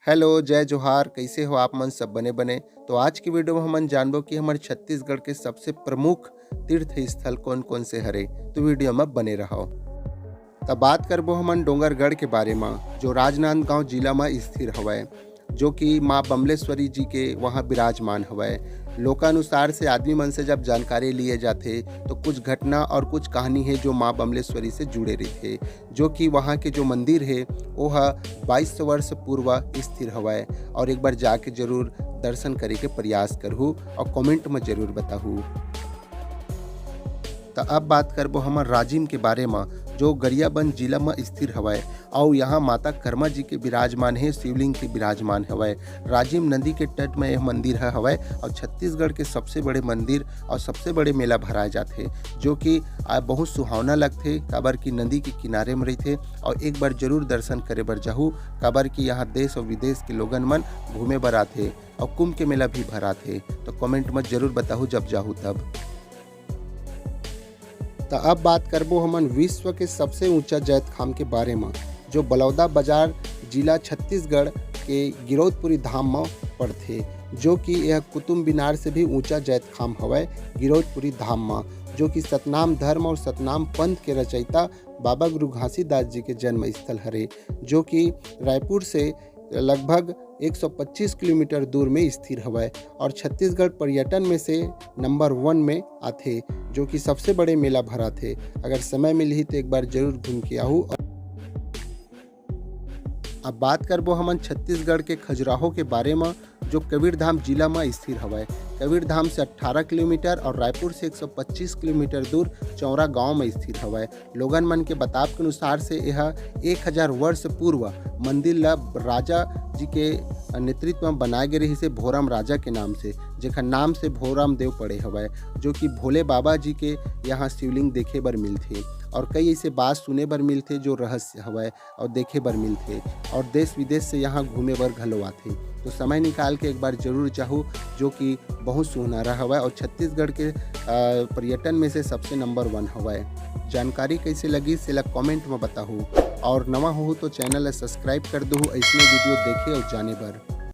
Hello, जय जोहार। कैसे हो आप मन सब बने बने। तो आज की वीडियो में हमन जानबो कि हमारे छत्तीसगढ़ के सबसे प्रमुख तीर्थ स्थल कौन कौन से हरे। तो वीडियो में बने रहो। तब बात करबो हमन डोंगरगढ़ के बारे में, जो राजनांदगांव जिला में स्थिर हवय, जो कि माँ बमलेश्वरी जी के वहाँ विराजमान हवय। लोकानुसार से आदमी मन से जब जानकारी लिए जाते तो कुछ घटना और कुछ कहानी है जो माँ बमलेश्वरी से जुड़े रही, जो कि वहाँ के जो मंदिर है वो 2200 वर्ष पूर्व स्थिर हवय। और एक बार जाके जरूर दर्शन करे के प्रयास करहु और कमेंट में जरूर बताहू। तो अब बात करबो हमर राजिम के बारे में, जो गरियाबंद जिला में स्थिर हवय और यहाँ माता कर्मा जी के विराजमान है, शिवलिंग के विराजमान हवय। राजिम नदी के तट में यह मंदिर हवय और छत्तीसगढ़ के सबसे बड़े मंदिर और सबसे बड़े मेला भराए जाते, जो कि बहुत सुहावना लगते, काबर की नदी के किनारे में रहते। और एक बार जरूर दर्शन करे बर जाहू, काबर की यहाँ देश और विदेश के लोगन मन घूमे बर आथे और कुंभ के मेला भी भराथे। तो कमेंट में जरूर बताहू जब जाहू तब। तो अब बात करबो हमन विश्व के सबसे ऊंचा जैत खाम के बारे में, जो बलौदा बाजार जिला छत्तीसगढ़ के गिरौदपुरी धाम में पड़थे, जो कि यह कुतुब मीनार से भी ऊंचा जैत खाम हवय गिरौदपुरी धाम में, जो कि सतनाम धर्म और सतनाम पंथ के रचयिता बाबा गुरु घासीदास जी के जन्म स्थल हरे, जो कि रायपुर से लगभग 125 किलोमीटर दूर में स्थिर हवय और छत्तीसगढ़ पर्यटन में से नंबर 1 में आथे, जो कि सबसे बड़े मेला भरा थे। अगर समय मिलही तो एक बार जरूर घूम के आहू। अब बात करबो हमन छत्तीसगढ़ के खजुराहो के बारे में, जो कबीरधाम जिला में स्थिर हवय। कबीरधाम से 18 किलोमीटर और रायपुर से 125 किलोमीटर दूर चौरा गांव में स्थित हवय। लोगन मन के बताव के अनुसार से यह 1000 वर्ष पूर्व मंदिर ला राजा जी के नेतृत्व में बनाए गए रही से, भोरम राजा के नाम से, जेकर नाम से भोरम देव पड़े हवय, जो कि भोले बाबा जी के यहाँ शिवलिंग देखे बर मिलथे और कई ऐसे बात सुने बर मिलथे जो रहस्य हवय और देखे बर मिलथे और देश विदेश से यहाँ घूमे बर घलो आथे। तो समय निकाल के एक बार जरूर चाहू, जो कि बहुत सुनहरा हवय और छत्तीसगढ़ के पर्यटन में से सबसे नंबर 1 हवय। जानकारी कैसे लगी सेला कमेंट में बताहू और नवा हो तो चैनल सब्सक्राइब कर दो ऐसने वीडियो देखे और जाने बर।